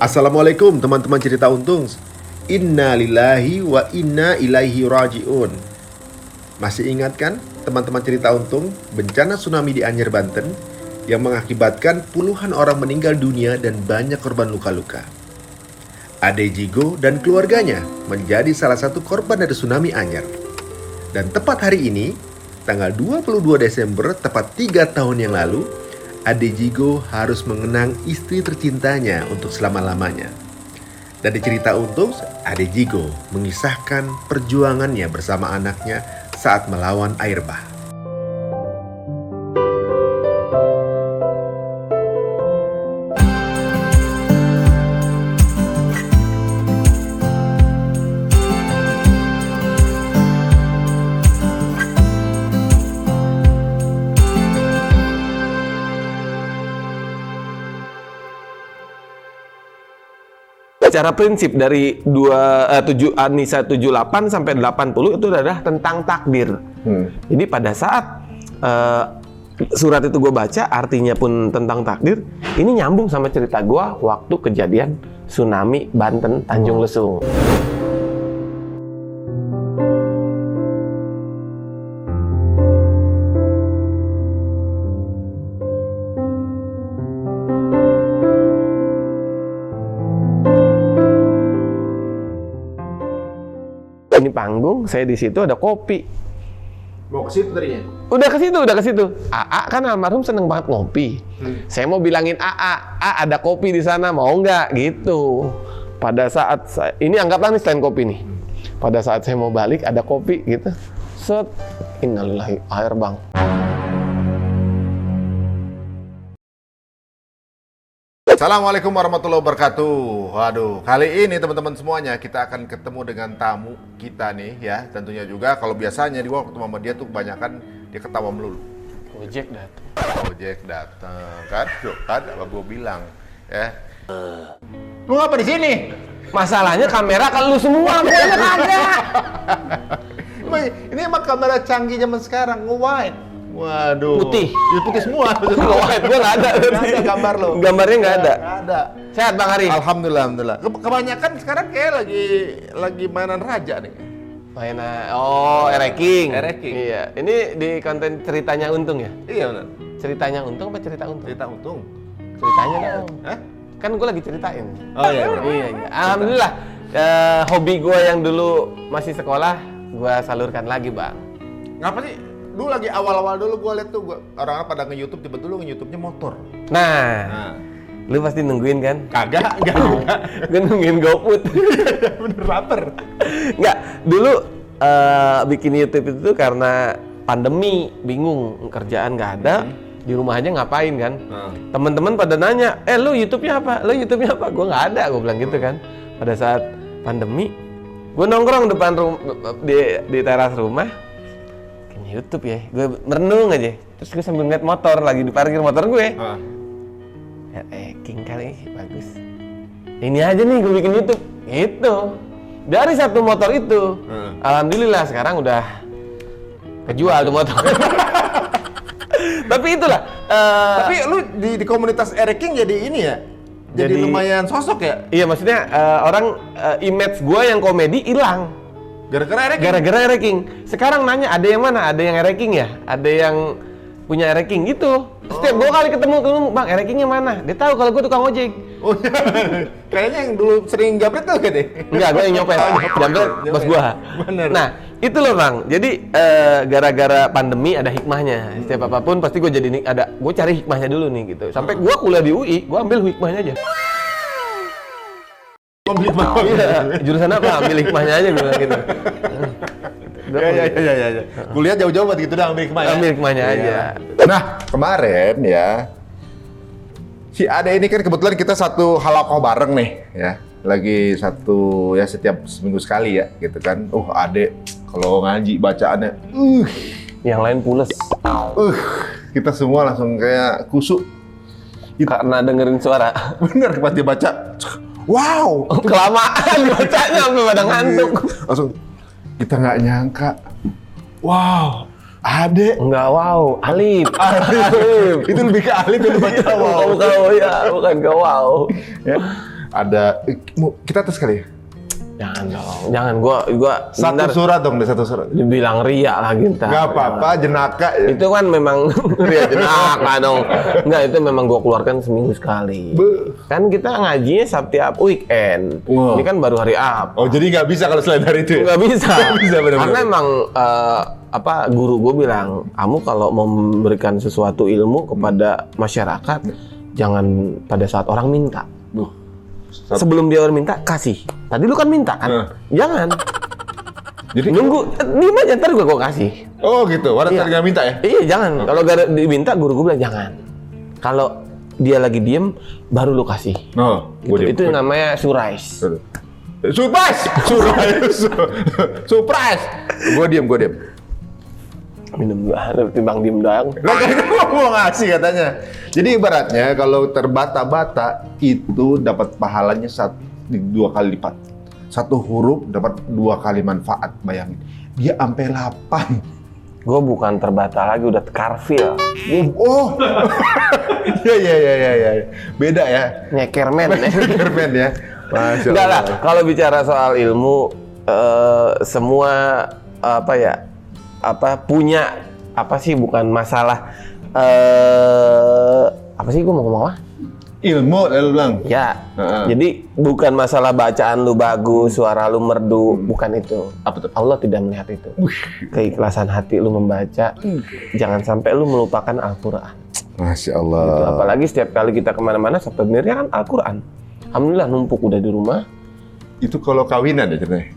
Assalamualaikum teman-teman cerita untung. Inna lillahi wa inna ilaihi raji'un. Masih ingat kan teman-teman cerita untung bencana tsunami di Anyer, Banten yang mengakibatkan puluhan orang meninggal dunia dan banyak korban luka-luka. Ade Jigo dan keluarganya menjadi salah satu korban dari tsunami Anyer. Dan tepat hari ini, tanggal 22 Desember, tepat 3 tahun yang lalu, Ade Jigo harus mengenang istri tercintanya untuk selama-lamanya. Dan di cerita untung, Ade Jigo mengisahkan perjuangannya bersama anaknya saat melawan air bah. Secara prinsip dari An-Nisa 78 sampai 80 itu adalah tentang takdir. Jadi pada saat surat itu gue baca, artinya pun tentang takdir, ini nyambung sama cerita gue waktu kejadian tsunami Banten Tanjung Lesung. Ini panggung, saya di situ ada kopi. Mau ke situ tadinya? Udah ke situ. AA kan almarhum seneng banget ngopi. Saya mau bilangin AA, ada kopi di sana, mau nggak? Gitu. Pada saat ini anggaplah nih stand kopi nih. Pada saat saya mau balik ada kopi gitu. Set, innalillahi air bang. Assalamualaikum warahmatullahi wabarakatuh. Waduh, kali ini teman-teman semuanya kita akan ketemu dengan tamu kita nih ya. Tentunya juga kalau biasanya di waktu sama dia tuh kebanyakan dia ketawa melulu. Gojek datang. Kan? Tuh, kan apa gue bilang ya. Lu ngapa di sini? Masalahnya kamera kalau lu semua, gue kagak. Ini emang kamera canggih zaman sekarang, nge-wide. Waduh. Putih. Ya, putih semua. White gue nggak ada. Nggak ada gambar lo. Gambarnya nggak ada. Nggak ada. Sehat Bang Hari? Alhamdulillah. Kebanyakan sekarang kayak lagi mainan raja nih. Mainan, Ereking. Iya, ini di konten ceritanya untung ya? Iya benar. Ceritanya untung apa cerita untung? Cerita untung. Ceritanya dong. Hah? Kan gue lagi ceritain. Oh iya. Iya. Alhamdulillah, hobi gue yang dulu masih sekolah, gue salurkan lagi Bang. Ngapa sih? Dulu lagi awal-awal dulu gue liat tuh orang-orang pada nge-YouTube, tiba-tiba lu nge-YouTube-nya motor. Nah, lu pasti nungguin kan? Kagak. Gue nungguin GoFood. Bener lapar. Nggak, dulu bikin YouTube itu karena pandemi, bingung, kerjaan nggak ada, di rumah aja ngapain kan? Teman-teman pada nanya, lu YouTube-nya apa? Gue nggak ada, gue bilang gitu kan. Pada saat pandemi, gue nongkrong depan di teras rumah, YouTube ya, gue merenung aja. Terus gue sambil ngeliat motor lagi di parkir motor gue. King kali bagus. Ini aja nih gue bikin YouTube. Gitu. Dari satu motor itu, alhamdulillah sekarang udah kejual tuh motor. Tapi itulah. Tapi lu di komunitas Ereking jadi ini ya? Jadi lumayan sosok ya? Iya, maksudnya orang image gue yang komedi hilang. Gara-gara Ereking. Sekarang nanya ada yang mana? Ada yang Ereking ya? Ada yang punya Ereking gitu. Setiap gue kali ketemu Bang, Erekingnya mana? Dia tahu kalau gue tukang ojek. Oh iya. Kayaknya yang dulu sering jabret tuh kan deh. Enggak, gue yang nyopet. Jambret bos gue. Bener. Nah, itu loh Bang. Jadi gara-gara pandemi ada hikmahnya. Setiap apapun pasti gue jadi gue cari hikmahnya dulu nih gitu. Sampai gue kuliah di UI, gue ambil hikmahnya aja. Iya, jurusan apa? Ambil hikmahnya aja gue bilang gitu. Iya. Kuliah jauh-jauh buat gitu dah, ambil hikmahnya. Ambil hikmahnya aja. Nah, kemarin ya, si Ade ini kan kebetulan kita satu halakoh bareng nih ya. Lagi satu ya setiap seminggu sekali ya gitu kan. Ade kalau ngaji bacaannya Yang lain pules. Kita semua langsung kayak kusuk. Karena dengerin suara. Bener, pas dia baca. Wow, kelamaan bacanya sampai pada ngantuk. Langsung kita nggak nyangka. Wow, Ade. Enggak wow, Alif. Itu lebih ke Alif yang baca wow. Bukan ya, bukan ke wow. Ya. Ada kita tes kali ya. Jangan dong, jangan. Gua Satu surat dong, satu surat. dibilang riak lagi ntar. Gak apa-apa, jenaka ya. Itu kan memang riak jenaka dong. Enggak, itu memang gua keluarkan seminggu sekali. Kan kita ngajinya setiap weekend. Wow. Ini kan baru hari apa? Oh, jadi nggak bisa kalau selain dari itu ya? Nggak bisa. Nggak bisa, benar-benar. Karena emang guru gue bilang, kamu kalau mau memberikan sesuatu ilmu kepada masyarakat, jangan pada saat orang minta. Sebelum dia orang minta, kasih. Tadi lu kan minta kan? Jangan. Jadi Nunggu, diem aja, ntar gue kasih. oh gitu, wadah Iya. nggak minta ya? Iya, jangan. Kalau gak diminta, guru gue bilang jangan. Kalau dia lagi diem, baru lu kasih. Oh, Gitu. Itu namanya surprise. Surprise. Gue diem. Minum dulu, timbang diem doang. Lah kan gua mau ngasih katanya. Jadi ibaratnya kalau terbata-bata itu dapat pahalanya 2 kali lipat. 1 huruf dapat 2 kali manfaat, bayangin. Dia sampai 8. Gue bukan terbata lagi, udah karfil. Oh. Ya. Beda ya. Nyekermen ya. Kermen ya. Masya Enggak lah, Allah. kalau bicara soal ilmu, semua punya bukan masalah gue mau ngomong apa? Ilmu lalu bilang. Ya, Heeh. jadi bukan masalah bacaan lu bagus, suara lu merdu, bukan itu. Apa tuh? Allah tidak melihat itu. Keikhlasan hati lu membaca, jangan sampai lu melupakan Al-Quran. Masya Gitu. Allah. Apalagi setiap kali kita kemana-mana, souvenirnya kan Al-Quran. Alhamdulillah numpuk udah di rumah. Itu kalau kawinan ya ceritanya?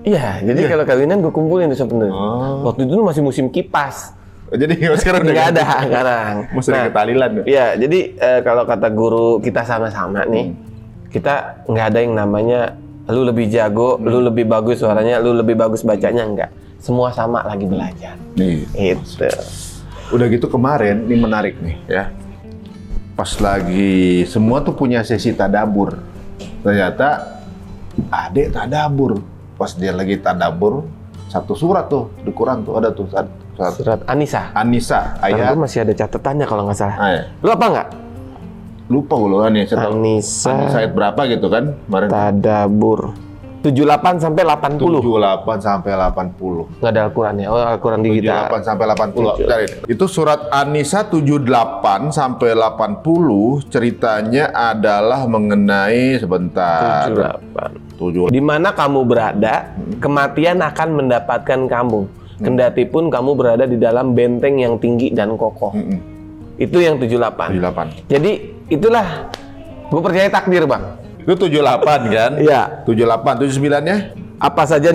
Iya, jadi kalau kawinan gue kumpulin di souvenir. Oh. Waktu itu masih musim kipas. Jadi sekarang udah Nggak ganti. ada sekarang. Mesti ketalilan ya? Iya, jadi kalau kata guru kita sama-sama nih, kita nggak ada yang namanya lu lebih jago, lu lebih bagus suaranya, lu lebih bagus bacanya, enggak. Semua sama lagi belajar. Nih. Itu. Udah gitu kemarin, ini menarik nih ya. Pas lagi semua tuh punya sesi tadabur. Ternyata adek tadabur. Pas dia lagi tadabur, 1 surat tuh di Quran tuh ada tuh Surat An-Nisa. An-Nisa Ayat. ayat. Masih ada catatannya kalau nggak salah. Ayat. Lu apa nggak? Lupa gue loh An-Nisa. An-Nisa. An-Nisa ayat berapa gitu kan kemarin? Tadabur. 78 sampai 80. 78 sampai 80. Nggak ada Al-Quran ya? Oh, Al-Quran digital. 78 sampai 80. Cari. Itu surat An-Nisa 78 sampai 80 ceritanya adalah mengenai sebentar. 78. Di mana kamu berada, kematian akan mendapatkan kamu. Kendati pun kamu berada di dalam benteng yang tinggi dan kokoh. Itu yang 78. 78. Jadi itulah, gue percaya takdir bang. Itu 78 kan? Iya. 78, 79-nya? Apa saja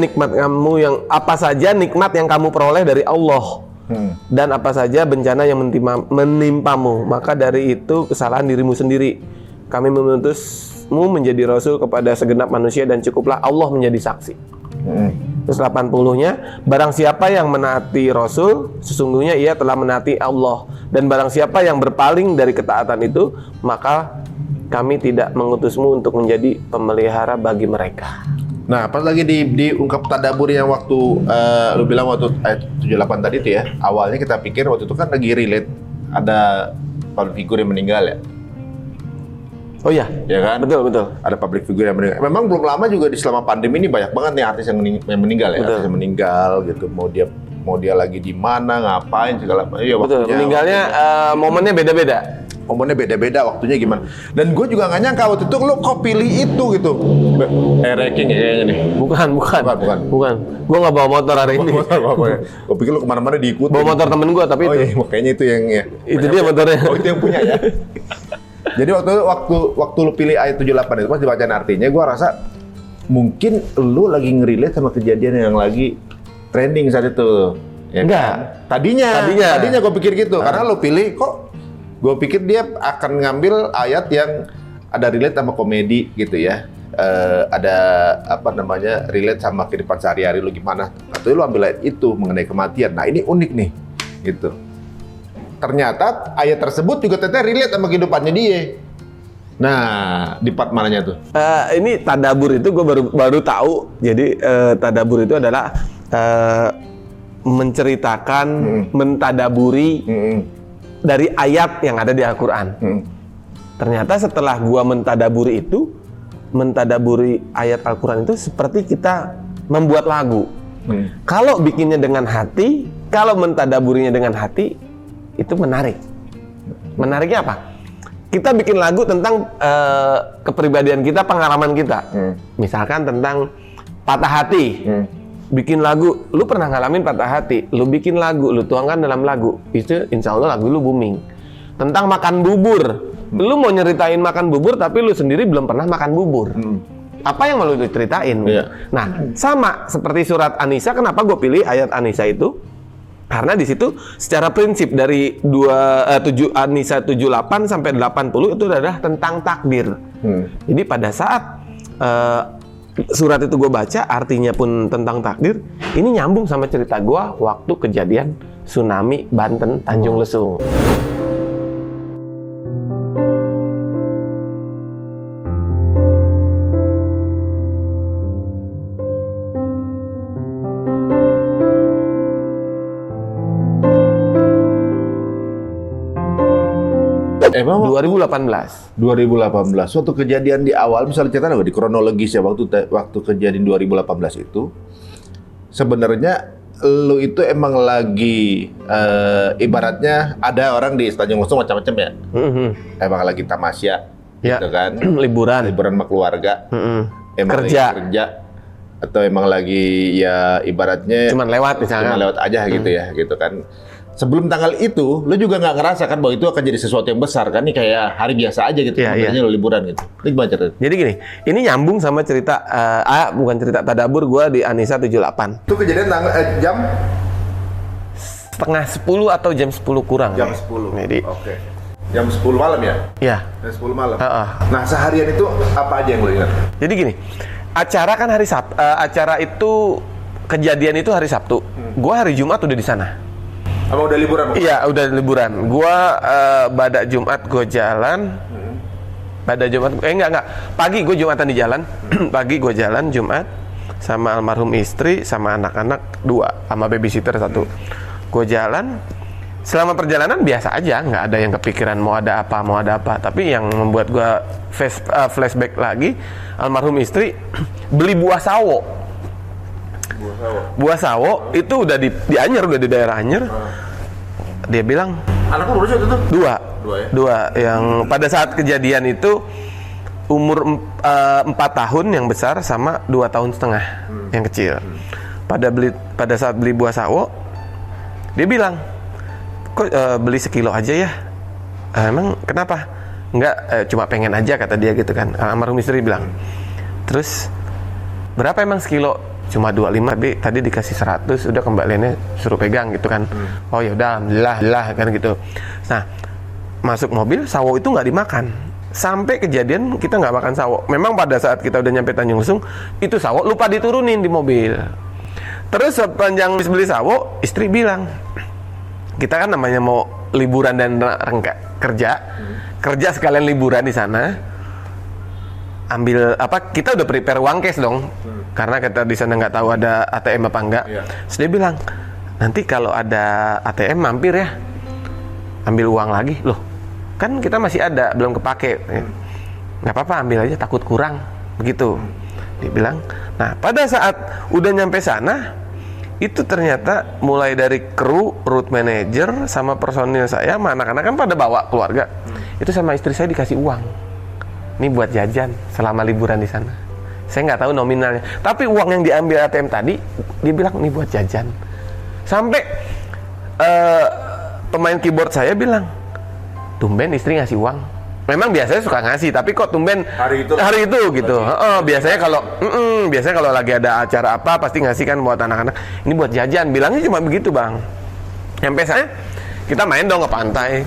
nikmat yang kamu peroleh dari Allah. Dan apa saja bencana yang menimpamu, maka dari itu kesalahan dirimu sendiri. Kami mengutusmu menjadi rasul kepada segenap manusia dan cukuplah Allah menjadi saksi. Terus 80-nya, barang siapa yang menaati rasul, sesungguhnya ia telah menaati Allah. Dan barang siapa yang berpaling dari ketaatan itu, maka kami tidak mengutusmu untuk menjadi pemelihara bagi mereka. Nah, pas lagi diungkap tadabur yang waktu lu bilang waktu ayat 78 tadi tuh ya, awalnya kita pikir waktu itu kan lagi relate ada public figure yang meninggal ya. Oh iya, Ya kan? betul. Ada public figure yang meninggal. Memang belum lama juga selama pandemi ini banyak banget nih artis yang meninggal ya, Betul. artis yang meninggal gitu. Mau dia lagi di mana, ngapain segala macam. Ya, Betul, meninggalnya momennya beda-beda. momennya beda-beda, waktunya gimana. Dan gue juga nggak nyangka waktu itu lo kok pilih itu gitu. Ranking ya kayaknya nih. Bukan. Bukan. Gue nggak bawa motor hari ini. Gue pikir lo kemana-mana diikutin. Bawa motor temen gue, tapi Oh itu. iya, kayaknya itu yang ya. Itu dia motornya. Oh itu yang punya ya. Jadi waktu lu pilih ayat 78 itu pas dibacaan artinya, gue rasa mungkin lu lagi ngerelate sama kejadian yang lagi trending saat itu. Ya Enggak. kan? Tadinya gue pikir gitu. Karena lu pilih kok. Gue pikir dia akan ngambil ayat yang ada relate sama komedi gitu ya. Ada apa namanya relate sama kehidupan sehari-hari lu gimana. Atau lu ambil ayat itu mengenai kematian. Nah ini unik nih, gitu. Ternyata ayat tersebut juga ternyata relate sama kehidupannya dia. Nah, di part mananya tuh? Ini tadabur itu gue baru tahu. Jadi tadabur itu adalah menceritakan, mentadaburi dari ayat yang ada di Al-Quran. Ternyata setelah gua mentadaburi itu, mentadaburi ayat Al-Quran itu seperti kita membuat lagu. Kalau bikinnya dengan hati, kalau mentadaburinya dengan hati, itu menarik. Menariknya apa? Kita bikin lagu tentang kepribadian kita, pengalaman kita. Misalkan tentang patah hati. Bikin lagu, lu pernah ngalamin patah hati, lu bikin lagu, lu tuangkan dalam lagu, itu insya Allah lagu lu booming. Tentang makan bubur, lu mau nyeritain makan bubur tapi lu sendiri belum pernah makan bubur. Apa yang mau lu ceritain? Nah, sama seperti surat An-Nisa. Kenapa gue pilih ayat An-Nisa itu? Karena di situ secara prinsip dari An-Nisa 78 sampai 80 itu adalah tentang takdir. Jadi pada saat surat itu gue baca, artinya pun tentang takdir. Ini nyambung sama cerita gue waktu kejadian tsunami Banten Tanjung Lesung. 2018. Suatu kejadian di awal, misalnya cerita di kronologis ya, waktu kejadian 2018 itu sebenarnya lu itu emang lagi ibaratnya ada orang di Tanjung Lesung macam-macam ya. Emang lagi tamasya gitu kan. Liburan sama keluarga. Emang kerja atau emang lagi ya ibaratnya cuman lewat misalnya. Cuman lewat aja gitu ya, gitu kan. Sebelum tanggal itu, lu juga nggak ngerasa kan bahwa itu akan jadi sesuatu yang besar kan? Ini kayak hari biasa aja gitu, sebenarnya lu liburan gitu. Ini gimana ceritanya? Jadi gini, ini nyambung sama cerita, bukan cerita tadabur gua di An-Nisa 78. Itu kejadian jam? Setengah 10 atau jam 10 kurang. Jam 10, jadi, oke. Jam 10 malam ya? Iya. Jam 10 malam? Nah seharian itu apa aja yang lu ingat? Jadi gini, acara kan hari Sabtu, acara itu, kejadian itu hari Sabtu. Gua hari Jumat udah di sana. Apa udah liburan? Iya, udah liburan. Gua pada Jumat gua jalan. Pada Jumat enggak. Pagi gua Jumatan di jalan. Pagi gua jalan Jumat sama almarhum istri sama anak-anak 2 sama babysitter 1. Gua jalan. Selama perjalanan biasa aja, nggak ada yang kepikiran mau ada apa. Tapi yang membuat gua flashback lagi, almarhum istri beli buah sawo. Buah sawo itu udah di Anyer, udah di daerah Anyer. Dia bilang, anakku berapa itu? 2 ya? 2 yang pada saat kejadian itu umur 4 tahun yang besar sama 2 tahun setengah yang kecil. Pada saat beli buah sawo, dia bilang, kok beli sekilo aja ya? Emang kenapa? Enggak, cuma pengen aja kata dia gitu kan. Almarhum istri bilang. Terus berapa emang sekilo? Cuma 25, tadi dikasih 100, udah kembaliannya suruh pegang gitu kan. Oh ya udah, alhamdulillah kan gitu. Nah, masuk mobil, sawo itu nggak dimakan. Sampai kejadian kita nggak makan sawo. Memang pada saat kita udah nyampe Tanjung Lesung, itu sawo lupa diturunin di mobil. Terus sepanjang beli sawo, istri bilang, kita kan namanya mau liburan dan kerja sekalian liburan di sana. Ambil kita udah prepare uang cash dong, karena kita di sana nggak tahu ada ATM apa enggak. Terus dia bilang, nanti kalau ada ATM mampir ya, ambil uang lagi. Loh, kan kita masih ada, belum kepake. Nggak apa-apa, ambil aja, takut kurang begitu. Dia bilang. Nah, pada saat udah nyampe sana, itu ternyata mulai dari kru, route manager, sama personil saya, sama anak-anak kan pada bawa keluarga. Itu sama istri saya dikasih uang. Ini buat jajan selama liburan di sana. Saya nggak tahu nominalnya. Tapi uang yang diambil ATM tadi, dia bilang ini buat jajan. Sampai pemain keyboard saya bilang, tumben istri ngasih uang. Memang biasanya suka ngasih, tapi kok tumben hari itu gitu. Biasanya kalau lagi ada acara apa pasti ngasih kan buat anak-anak. Ini buat jajan. Bilangnya cuma begitu bang. Sampai saya kita main dong ke pantai.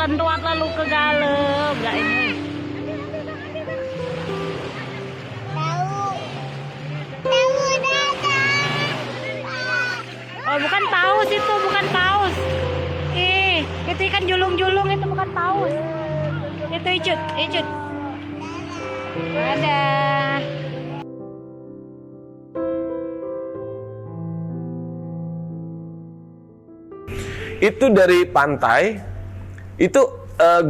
Tuat lalu ke galem enggak ini. Tahu datang. Oh, bukan paus itu, bukan paus. Itu ikan julung-julung itu bukan paus. Itu icut. Ada. itu dari pantai itu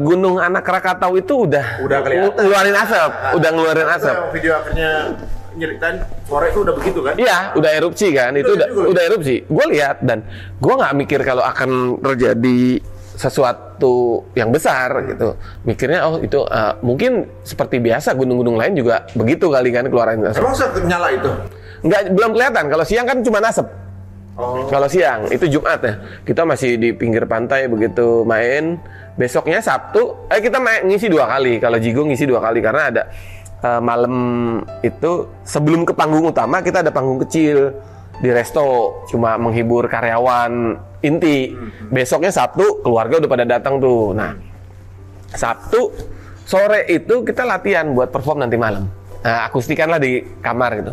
Gunung Anak Krakatau itu udah kelihatan. ngeluarin asap, udah ngeluarin asap. Video akhirnya nyeritain sore itu udah begitu kan? Iya, udah erupsi kan, itu udah erupsi. Gue lihat dan gue nggak mikir kalau akan terjadi sesuatu yang besar gitu. Mikirnya itu mungkin seperti biasa gunung-gunung lain juga begitu kali kan keluarin asap. Emang nyala itu? Nggak, belum kelihatan. Kalau siang kan cuma asap. Kalau siang itu Jumat ya, kita masih di pinggir pantai begitu main. Besoknya Sabtu, kita ngisi 2 kali. Kalau Jigo ngisi 2 kali karena ada malam itu sebelum ke panggung utama kita ada panggung kecil di resto, cuma menghibur karyawan inti. Besoknya Sabtu keluarga udah pada datang tuh. Nah, Sabtu sore itu kita latihan buat perform nanti malam. Nah, akustikan lah di kamar gitu.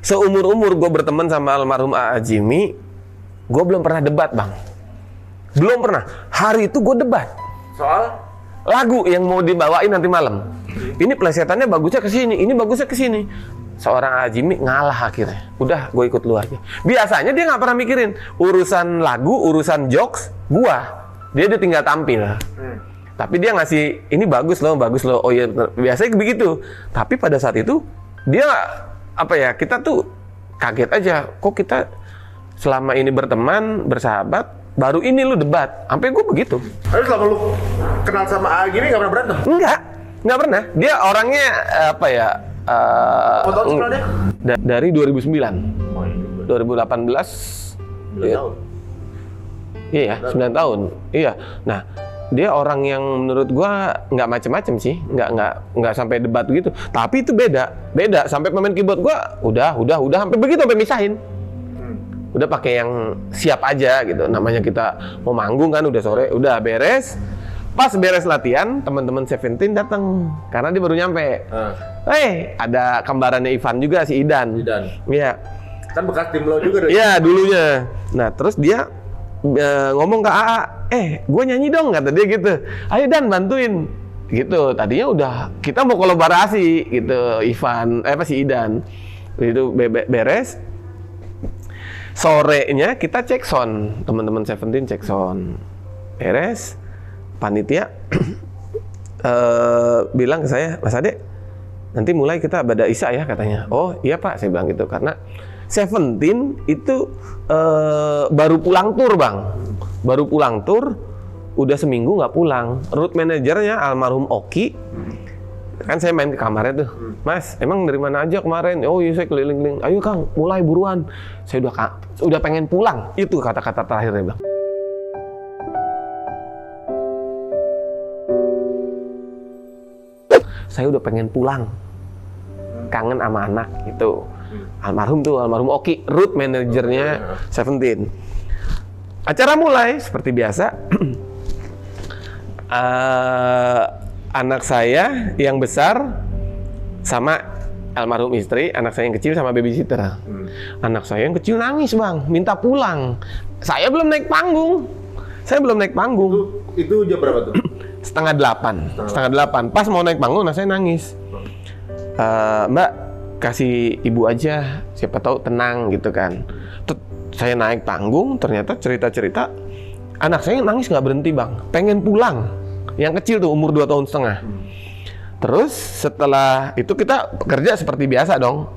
Seumur-umur gue berteman sama almarhum A.A. Jimmy, gue belum pernah debat, Bang. Belum pernah. Hari itu gue debat. Soal? Lagu yang mau dibawain nanti malam. Ini plesetannya bagusnya ke sini, ini bagusnya ke sini. Seorang A.A. Jimmy ngalah akhirnya. Udah, gue ikut lu aja. Biasanya dia nggak pernah mikirin urusan lagu, urusan jokes, gua. Dia tinggal tampil. Tapi dia ngasih, ini bagus loh. Oh iya, biasanya begitu. Tapi pada saat itu, dia kita tuh kaget aja. Kok kita selama ini berteman, bersahabat, baru ini lu debat. Sampai gue begitu. Tapi selama lu kenal sama A.A. gini nggak pernah berantem? Nggak pernah. Dia orangnya Tahun kenal dia? Dari 2009. 2018. 9 tahun. Iya, 9 tahun. Iya. Nah, dia orang yang menurut gua nggak macem-macem sih, nggak sampai debat gitu. Tapi itu beda. Sampai pemain keyboard gua udah sampai begitu, sampai misahin. Udah pakai yang siap aja gitu. Namanya kita mau manggung kan, udah sore, udah beres. Pas beres latihan, teman-teman Seventeen datang karena dia baru nyampe. Ada kembarannya Ivan juga, si Idan. Iya. Kan bekas tim lo juga. Iya, dulunya. Nah, terus dia ngomong ke AA, gue nyanyi dong, kata dia gitu. Ayo Dan, bantuin. Gitu. Tadinya udah kita mau kolaborasi gitu, Ivan, si Idan. Itu beres. Sorenya kita cek sound, teman-teman Seventeen cek sound. Beres. Panitia bilang ke saya, Mas Ade, nanti mulai kita bada isya ya katanya. Oh iya Pak, saya bilang gitu karena Seventeen itu baru pulang tur, Bang. Baru pulang tur, udah seminggu nggak pulang. Root manajernya almarhum Oki, kan saya main ke kamarnya tuh. Mas, emang dari mana aja kemarin? Oh iya, saya keliling-keliling. Ayo Kang, mulai buruan. Saya udah pengen pulang. Itu kata-kata terakhir dia bilang. Saya udah pengen pulang, kangen sama anak gitu. Almarhum Oki, root manajernya Seventeen. Acara mulai seperti biasa. Anak saya yang besar sama almarhum istri, anak saya yang kecil sama babysitter. Anak saya yang kecil nangis, Bang, minta pulang. Saya belum naik panggung. Itu jam berapa tuh? Setengah delapan. Pas mau naik panggung, saya nangis. Mbak, kasih ibu aja, siapa tahu tenang gitu kan. Saya naik panggung, ternyata cerita-cerita anak saya nangis nggak berhenti, Bang. Pengen pulang. Yang kecil tuh umur 2 tahun setengah. Terus setelah itu kita kerja seperti biasa dong.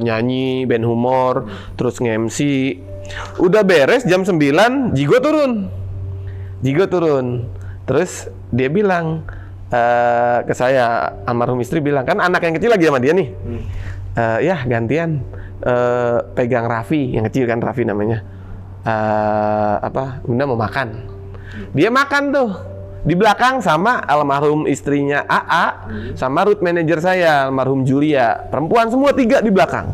Nyanyi, band humor, terus nge-MC. Udah beres jam 9, Jigo turun. Terus dia bilang ke saya, almarhum istri bilang, kan anak yang kecil lagi sama dia nih. Ya gantian pegang Raffi, yang kecil kan Raffi namanya. Bunda mau makan. Dia makan tuh di belakang sama almarhum istrinya AA, sama root manager saya, almarhum Julia. Perempuan semua 3 di belakang.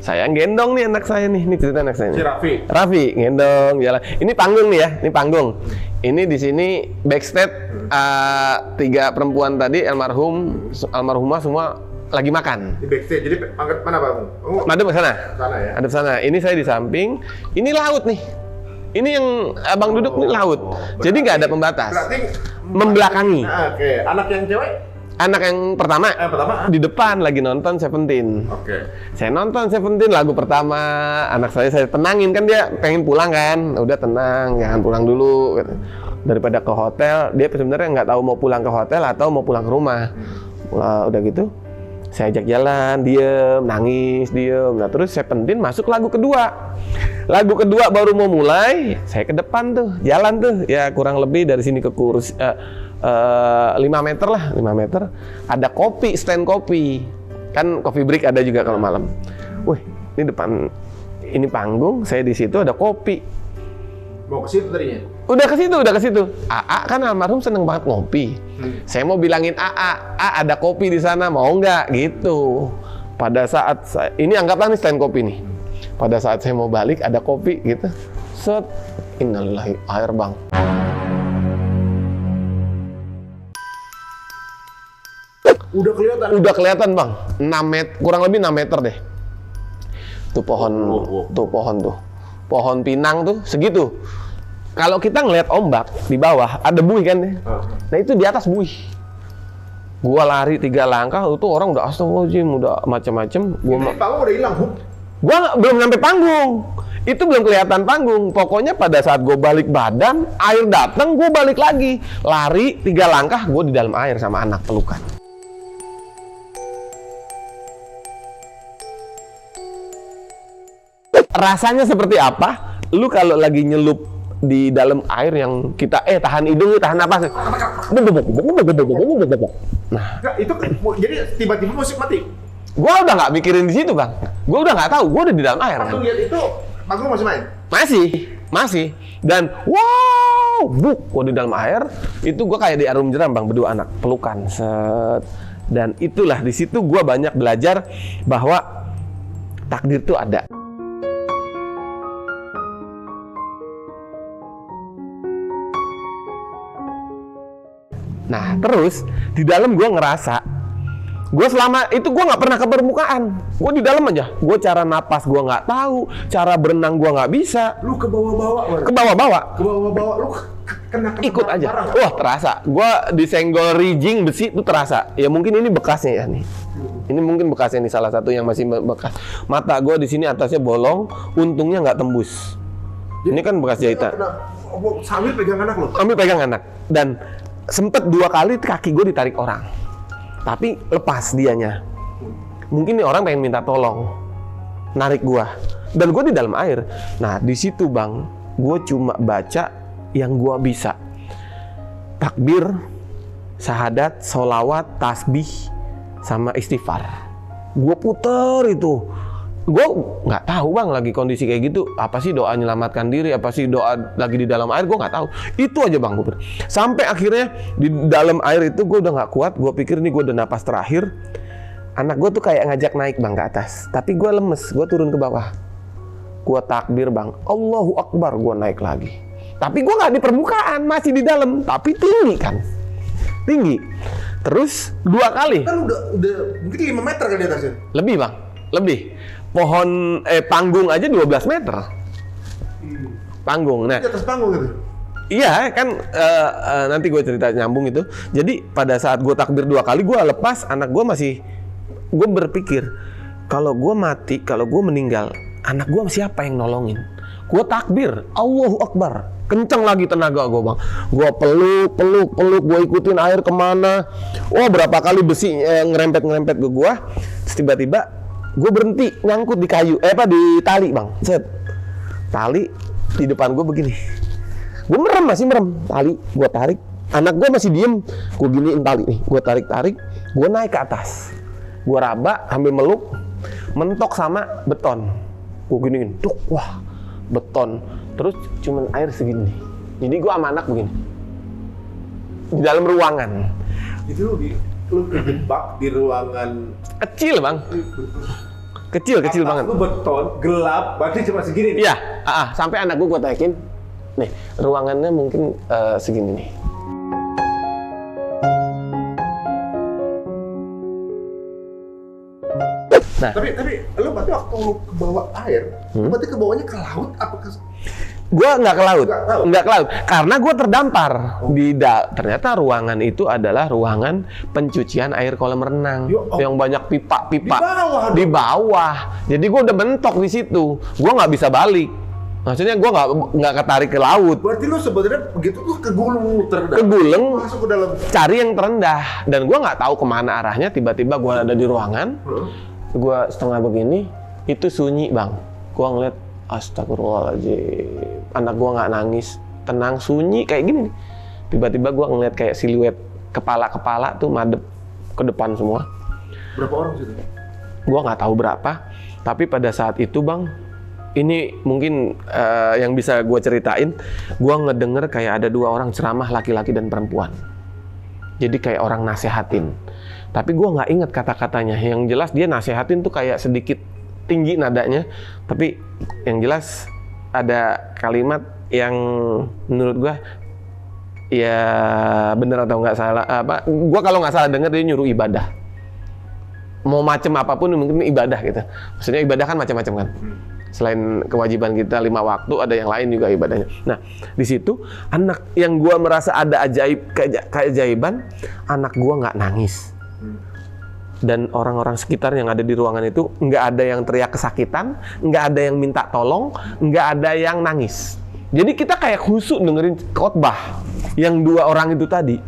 Saya gendong nih anak saya nih, ini cerita anak saya. Si Raffi gendong jalan. Ini panggung nih ya, ini panggung. Ini di sini backstage 3 perempuan tadi almarhumah semua lagi makan. Di backstage. Jadi angkat mana Pak? Madep ke sana. Sana ya. Madep sana. Ini saya di samping. Ini laut nih. Ini yang abang duduk nih laut. Jadi nggak ada pembatas. Berarti membelakangi. Oke. Anak yang cewek? Anak yang pertama, Pertama. di depan lagi nonton Seventeen. Oke. Saya nonton Seventeen, lagu pertama, anak saya tenangin, kan dia pengen pulang kan, udah tenang, jangan pulang dulu gitu. Daripada ke hotel, dia sebenarnya nggak tahu mau pulang ke hotel atau mau pulang ke rumah. Udah gitu, saya ajak jalan, diem, nangis, diem. Nah terus Seventeen masuk lagu kedua. Lagu kedua baru mau mulai, saya ke depan tuh, jalan tuh, ya kurang lebih dari sini ke kursi 5 meter lah, 5 meter. Ada kopi, stand kopi. Kan coffee break ada juga kalau malam. Wih, ini depan, ini panggung, saya di situ ada kopi. Mau ke situ tadinya? Udah ke situ. AA kan almarhum seneng banget ngopi. Saya mau bilangin AA, ada kopi di sana, mau nggak? Gitu. Pada saat ini anggaplah nih stand kopi nih. Pada saat saya mau balik ada kopi gitu. Set, innalillahi, air bang. Udah kelihatan bang, 6 meter, kurang lebih 6 meter deh. Tuh pohon, pohon pinang tuh segitu. Kalau kita ngelihat ombak di bawah ada buih kan ya. Nah itu di atas buih. Gua lari 3 langkah, itu orang udah astagfirullahaladzim, udah macam-macam. Panggung udah hilang, Gua belum sampai panggung. Itu belum kelihatan panggung. Pokoknya pada saat gue balik badan, air datang, gue balik lagi. Lari 3 langkah, gue di dalam air sama anak pelukan. Rasanya seperti apa? Lu kalau lagi nyelup di dalam air yang kita tahan hidung, tahan napas. Nah, itu jadi tiba-tiba musik mati. Gua udah nggak mikirin di situ, Bang. Gua udah nggak tahu, gua udah di dalam air. Waktu lihat itu, panggung masih main? Masih. Dan wow, gua di dalam air, itu gua kayak di arum jeram, Bang, berdua anak pelukan. Set. Dan itulah di situ gua banyak belajar bahwa takdir tuh ada. Nah, terus di dalam gue ngerasa, gue selama itu gue nggak pernah ke permukaan, gue di dalam aja. Gue cara napas gue nggak tahu, cara berenang gue nggak bisa. Lu ke bawah-bawah? Ke bawah-bawah. Lu kena ikut aja. barang. Wah terasa. Gue disenggol rijing besi itu terasa. Ya mungkin ini bekasnya ya nih. Ini mungkin bekasnya nih, salah satu yang masih bekas. Mata gue di sini atasnya bolong, untungnya nggak tembus. Ini kan bekas jahitan. Sambil pegang anak lo? Sambil pegang anak. Dan sempet 2 kali kaki gue ditarik orang, tapi lepas dianya. Mungkin nih orang pengen minta tolong, narik gue, dan gue di dalam air. Nah di situ Bang, gue cuma baca yang gue bisa, takbir, syahadat, sholawat, tasbih, sama istighfar. Gue puter itu. Gue nggak tahu Bang, lagi kondisi kayak gitu, apa sih doa menyelamatkan diri, apa sih doa lagi di dalam air, gue nggak tahu. Itu aja Bang, gue sampai akhirnya di dalam air itu gue udah nggak kuat. Gue pikir nih gue udah napas terakhir. Anak gue tuh kayak ngajak naik Bang ke atas, tapi gue lemes, gue turun ke bawah. Gue takbir Bang, Allahu Akbar, gue naik lagi. Tapi gue nggak di permukaan, masih di dalam, tapi tinggi kan, tinggi. Terus 2 kali. Kan udah mungkin 5 meter kan di atasnya? Lebih Bang, lebih. Pohon panggung aja 12 meter. Panggung. Nah, Di atas panggung gitu. iya kan nanti gue cerita nyambung itu. Jadi pada saat gue takbir 2 kali, gue lepas, anak gue masih. Gue berpikir kalau gue mati, kalau gue meninggal, anak gue siapa yang nolongin? Gue takbir, Allahu Akbar. Kenceng lagi tenaga gue Bang. Gue peluk, gue ikutin air kemana. Oh berapa kali besi ngerempet ke gue. Terus tiba-tiba gue berhenti nyangkut di kayu, di tali Bang. Set. Tali di depan gue begini. Gue masih merem. Tali gue tarik. Anak gue masih diem. Gue giniin tali nih. Gue tarik. Gue naik ke atas. Gue raba sambil meluk. Mentok sama beton. Gue giniin. Tuh, wah, beton. Terus cuman air segini. Jadi gue sama anak begini. Di dalam ruangan. Itu lu kejebak di ruangan Kecil Bang. Kecil banget. Lu beton, gelap, berarti cuma segini. Iya, sampai anak gue taikin. Nih, ruangannya mungkin segini nih. Nah, Tapi lu berarti waktu lu ke bawah air, berarti ke bawahnya ke laut apa ke... Gua nggak ke laut, nggak ke laut, karena gua terdampar ternyata ruangan itu adalah ruangan pencucian air kolam renang yang banyak pipa-pipa di bawah. Jadi gua udah mentok di situ, gua nggak bisa balik. Maksudnya gua nggak ketarik ke laut. Berarti lu sebenarnya begitu tuh kegulung masuk ke dalam, cari yang terendah, dan gua nggak tahu kemana arahnya. Tiba-tiba gua ada di ruangan, gua setengah begini, itu sunyi bang. Gua ngeliat, astagfirullahaladzim, anak gua nggak nangis, tenang, sunyi kayak gini nih. Tiba-tiba gua ngeliat kayak siluet kepala-kepala tuh madep ke depan semua. Berapa orang situ? Gua nggak tahu berapa, tapi pada saat itu bang, ini mungkin yang bisa gua ceritain, gua ngedenger kayak ada 2 orang ceramah, laki-laki dan perempuan. Jadi kayak orang nasehatin, tapi gua nggak inget kata-katanya. Yang jelas dia nasehatin tuh kayak sedikit tinggi nadanya, tapi yang jelas ada kalimat yang menurut gua ya bener atau nggak salah, gua kalau nggak salah denger dia nyuruh ibadah, mau macem apapun mungkin ibadah gitu. Maksudnya ibadah kan macam-macam kan, selain kewajiban kita 5 waktu ada yang lain juga ibadahnya. Nah di situ anak yang gua merasa ada keajaiban, anak gua nggak nangis. Dan orang-orang sekitar yang ada di ruangan itu nggak ada yang teriak kesakitan, nggak ada yang minta tolong, nggak ada yang nangis. Jadi kita kayak khusyuk dengerin khotbah yang 2 orang itu tadi.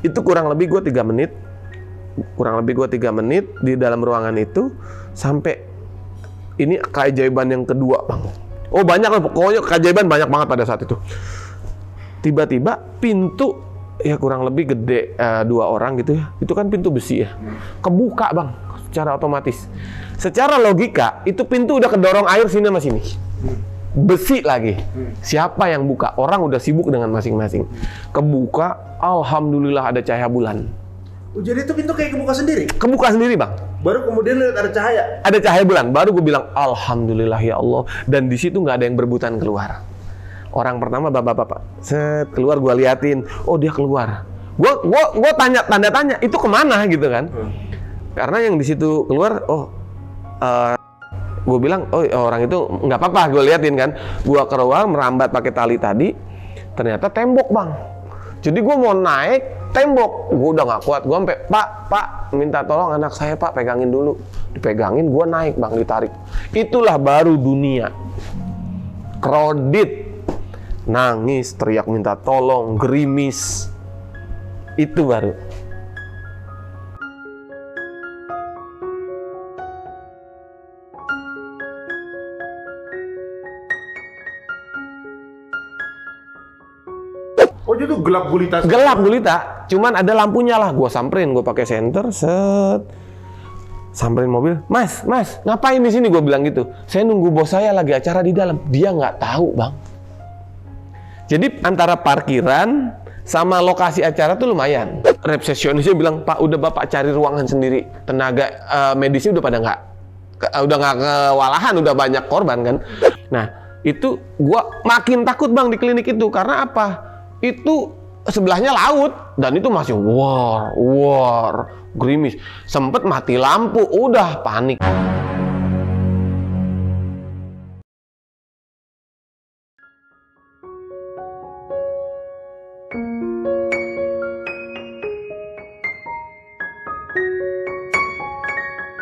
Itu kurang lebih gue 3 menit di dalam ruangan itu, sampai ini keajaiban yang kedua bang. Oh banyak lah, pokoknya keajaiban banyak banget pada saat itu. Tiba-tiba pintu, ya kurang lebih gede 2 orang gitu ya, itu kan pintu besi ya, kebuka bang secara otomatis. Secara logika itu pintu udah kedorong air sini sama sini, besi lagi. Siapa yang buka? Orang udah sibuk dengan masing-masing. Kebuka, alhamdulillah ada cahaya bulan. Oh, jadi itu pintu kayak kebuka sendiri? Kebuka sendiri bang. Baru kemudian lihat ada cahaya? Ada cahaya bulan, baru gue bilang alhamdulillah ya Allah. Dan di situ nggak ada yang berebutan keluar. Orang pertama bapak-bapak, set keluar, gue liatin, oh dia keluar. Gue tanda tanya, itu kemana gitu kan? Karena yang di situ keluar, gue bilang, oh orang itu nggak apa-apa, gue liatin kan. Gue ke ruang merambat pakai tali tadi, ternyata tembok bang. Jadi gue mau naik tembok, gue udah nggak kuat, gue sampai pak minta tolong anak saya pak, pegangin dulu. Dipegangin, gue naik bang, ditarik. Itulah baru dunia. Kredit. Nangis, teriak minta tolong, gerimis. Itu baru. Oh itu gelap gulita? Gelap gulita, cuman ada lampunya lah. Gua samperin, gua pakai senter, set. Samperin mobil, mas, ngapain di sini? Gua bilang gitu. Saya nunggu bos saya lagi acara di dalam. Dia nggak tahu bang. Jadi antara parkiran sama lokasi acara tuh lumayan. Resepsionisnya bilang, Pak udah bapak cari ruangan sendiri. Tenaga medisnya udah pada nggak kewalahan, udah banyak korban kan. Nah itu gua makin takut bang di klinik itu, karena apa? Itu sebelahnya laut dan itu masih war, gerimis. Sempet mati lampu, udah panik.